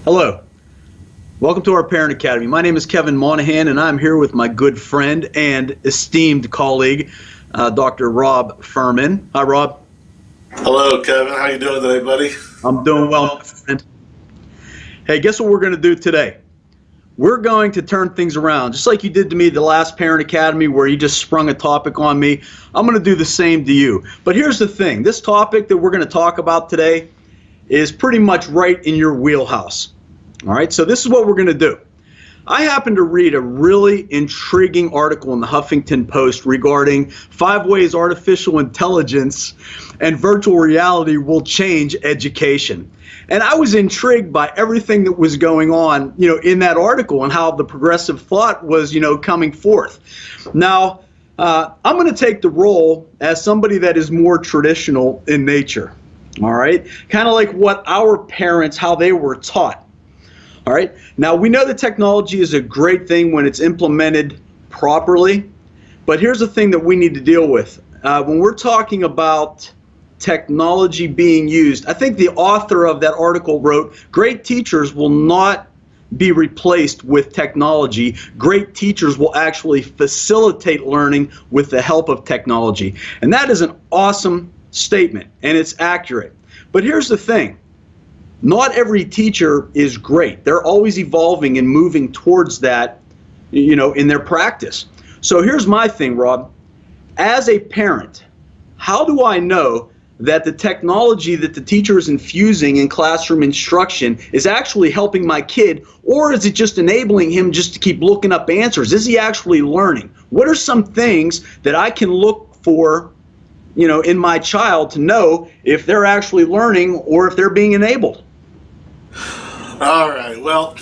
Hello. Welcome to our Parent Academy. My name is Kevin Monahan, and I'm here with my good friend and esteemed colleague, Dr. Rob Furman. Hi, Rob. Hello, Kevin. How you doing today, buddy? I'm doing well, my friend. Hey, guess what we're going to do today? We're going to turn things around, just like you did to me the last Parent Academy where you just sprung a topic on me. I'm going to do the same to you. But here's the thing. This topic that we're going to talk about today is pretty much right in your wheelhouse. All right, so this is what we're going to do. I happened to read a really intriguing article in the Huffington Post regarding 5 ways artificial intelligence and virtual reality will change education. And I was intrigued by everything that was going on, in that article and how the progressive thought was, coming forth. Now, I'm going to take the role as somebody that is more traditional in nature. All right, kind of like what our parents, how they were taught. All right. Now, we know that technology is a great thing when it's implemented properly, but here's the thing that we need to deal with. When we're talking about technology being used, I think the author of that article wrote, great teachers will not be replaced with technology. Great teachers will actually facilitate learning with the help of technology. And that is an awesome statement, and it's accurate. But here's the thing. Not every teacher is great. They're always evolving and moving towards that, in their practice. So here's my thing, Rob. As a parent, how do I know that the technology that the teacher is infusing in classroom instruction is actually helping my kid, or is it just enabling him just to keep looking up answers? Is he actually learning? What are some things that I can look for, in my child to know if they're actually learning or if they're being enabled? All right. Well,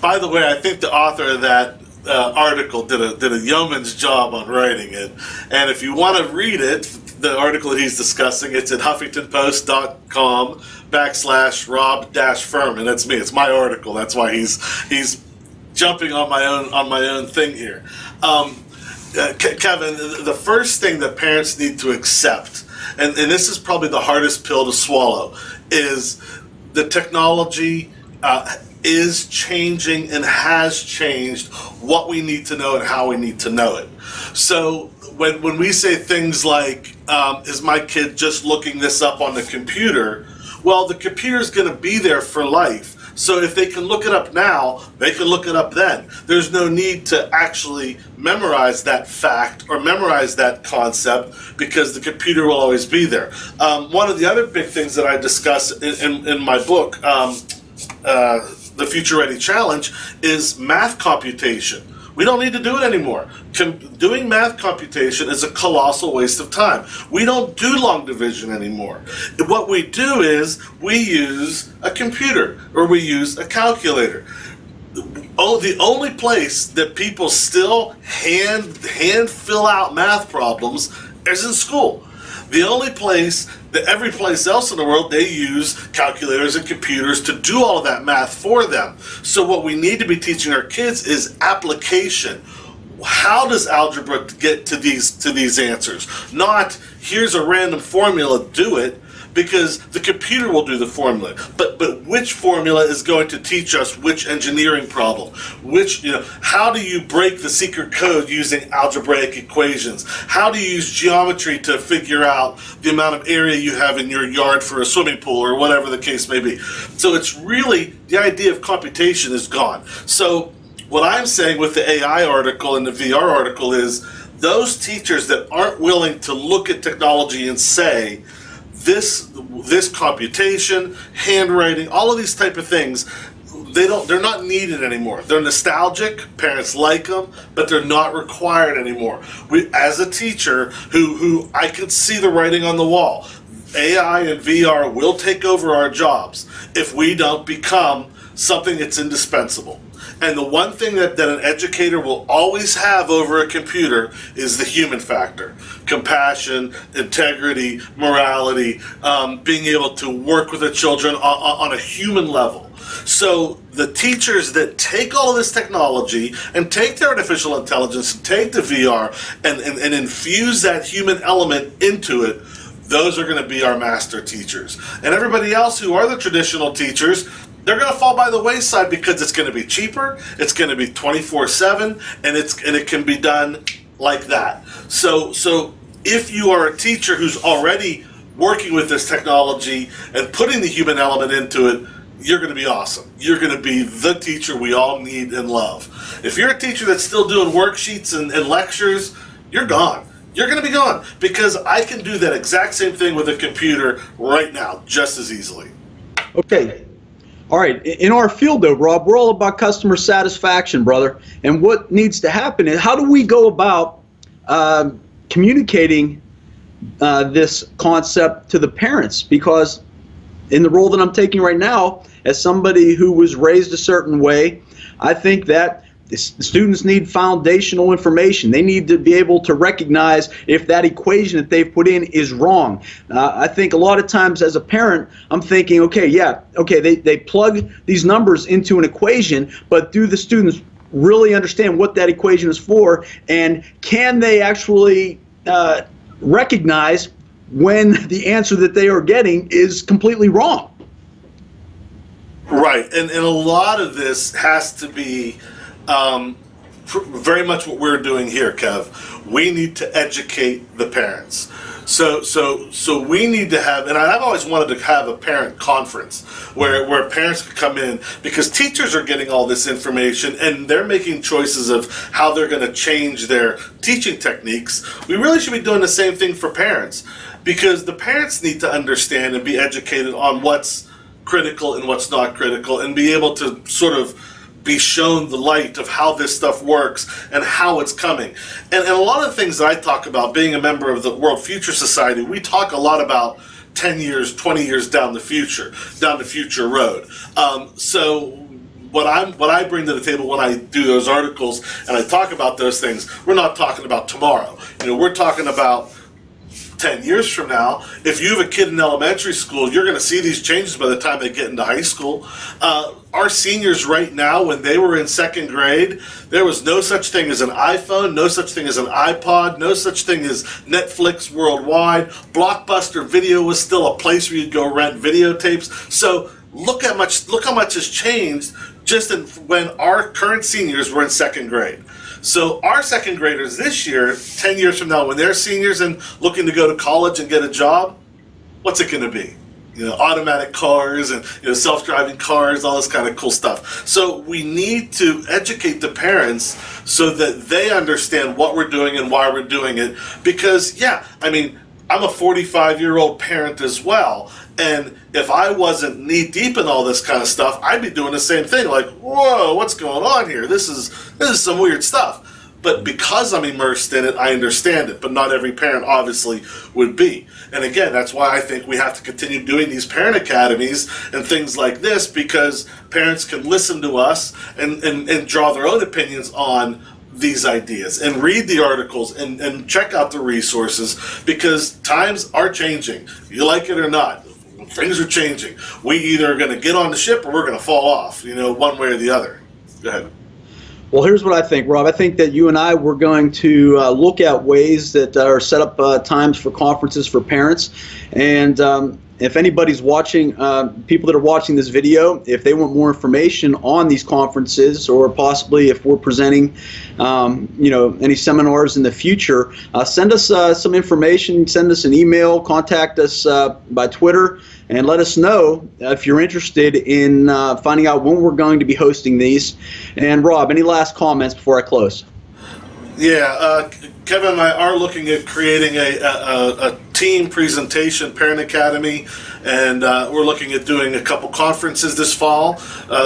by the way, I think the author of that article did a yeoman's job on writing it. And if you want to read it, the article that he's discussing, it's at HuffingtonPost.com/Rob-Furman. That's me. It's my article. That's why he's jumping on my own thing here. Kevin, the first thing that parents need to accept, and this is probably the hardest pill to swallow, is the technology is changing and has changed what we need to know and how we need to know it. So when we say things like, is my kid just looking this up on the computer? Well, the computer is going to be there for life. So if they can look it up now, they can look it up then. There's no need to actually memorize that fact or memorize that concept because the computer will always be there. One of the other big things that I discuss in my book, The Future Ready Challenge, is math computation. We don't need to do it anymore. Doing math computation is a colossal waste of time. We don't do long division anymore. What we do is we use a computer or we use a calculator. The only place that people still hand fill out math problems is in school. The only place that every place else in the world, they use calculators and computers to do all of that math for them. So what we need to be teaching our kids is application. How does algebra get to these answers? Not, here's a random formula, do it, because the computer will do the formula. But which formula is going to teach us which engineering problem? How do you break the secret code using algebraic equations? How do you use geometry to figure out the amount of area you have in your yard for a swimming pool or whatever the case may be? So it's really, the idea of computation is gone. So what I'm saying with the AI article and the VR article is those teachers that aren't willing to look at technology and say, this computation, handwriting, all of these type of things, they're not needed anymore. They're nostalgic, parents like them, but they're not required anymore. As a teacher who I could see the writing on the wall, AI and VR will take over our jobs if we don't become something that's indispensable. And the one thing that an educator will always have over a computer is the human factor. Compassion, integrity, morality, being able to work with the children on a human level. So the teachers that take all of this technology and take the artificial intelligence and take the VR and infuse that human element into it, those are going to be our master teachers. And everybody else who are the traditional teachers, they're going to fall by the wayside because it's going to be cheaper, it's going to be 24/7, and it can be done like that. So if you are a teacher who's already working with this technology and putting the human element into it, you're going to be awesome. You're going to be the teacher we all need and love. If you're a teacher that's still doing worksheets and lectures, you're gone. You're going to be gone, because I can do that exact same thing with a computer right now just as easily. Okay. All right. In our field, though, Rob, we're all about customer satisfaction, brother. And what needs to happen is, how do we go about communicating this concept to the parents? Because in the role that I'm taking right now, as somebody who was raised a certain way, I think that the students need foundational information. They need to be able to recognize if that equation that they've put in is wrong. I think a lot of times as a parent, I'm thinking, they plug these numbers into an equation, but do the students really understand what that equation is for, and can they actually recognize when the answer that they are getting is completely wrong? Right, and a lot of this has to be very much what we're doing here, Kev. We need to educate the parents. So we need to have, and I've always wanted to have a parent conference where parents could come in, because teachers are getting all this information and they're making choices of how they're going to change their teaching techniques. We really should be doing the same thing for parents, because the parents need to understand and be educated on what's critical and what's not critical, and be able to sort of be shown the light of how this stuff works and how it's coming. And a lot of the things that I talk about, being a member of the World Future Society, we talk a lot about 10 years, 20 years down the future road. So what I bring to the table when I do those articles and I talk about those things, we're not talking about tomorrow. We're talking about 10 years from now. If you have a kid in elementary school, you're going to see these changes by the time they get into high school. Our seniors right now, when they were in second grade, there was no such thing as an iPhone, no such thing as an iPod, no such thing as Netflix worldwide. Blockbuster Video was still a place where you'd go rent videotapes. So look how much has changed just when our current seniors were in second grade. So our second graders this year, 10 years from now, when they're seniors and looking to go to college and get a job, what's it going to be? Automatic cars and self-driving cars, all this kind of cool stuff. So we need to educate the parents so that they understand what we're doing and why we're doing it. Because, I'm a 45-year-old parent as well. And if I wasn't knee-deep in all this kind of stuff, I'd be doing the same thing. Like, whoa, what's going on here? This is some weird stuff. But because I'm immersed in it, I understand it. But not every parent, obviously, would be. And again, that's why I think we have to continue doing these parent academies and things like this, because parents can listen to us and draw their own opinions on these ideas and read the articles and check out the resources, because times are changing. You like it or not, things are changing. We either are going to get on the ship or we're going to fall off, one way or the other. Go ahead. Well, here's what I think, Rob. I think that you and I were going to look at ways that are set up times for conferences for parents. And if anybody's watching, people that are watching this video, if they want more information on these conferences, or possibly if we're presenting, any seminars in the future, send us some information, send us an email, contact us by Twitter, and let us know if you're interested in finding out when we're going to be hosting these. And Rob, any last comments before I close? Yeah, Kevin and I are looking at creating a team presentation, Parent Academy, and we're looking at doing a couple conferences this fall.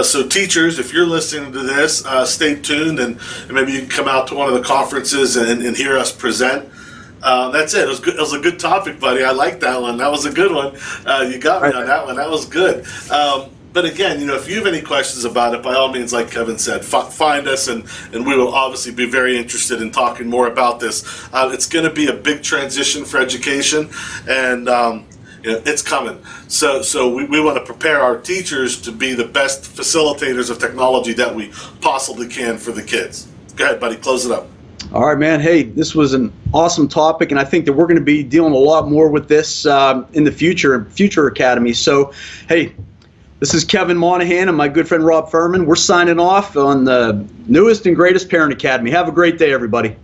So teachers, if you're listening to this, stay tuned, and maybe you can come out to one of the conferences and hear us present. That's it. It was a good topic, buddy. I like that one. That was a good one. You got me on that one. That was good. But again, if you have any questions about it, by all means, like Kevin said, find us, and we will obviously be very interested in talking more about this. It's going to be a big transition for education, and it's coming. So we want to prepare our teachers to be the best facilitators of technology that we possibly can for the kids. Go ahead, buddy. Close it up. All right, man. Hey, this was an awesome topic, and I think that we're going to be dealing a lot more with this in the future academies. So, hey, This is Kevin Monahan and my good friend Rob Furman. We're signing off on the newest and greatest Parent Academy. Have a great day, everybody.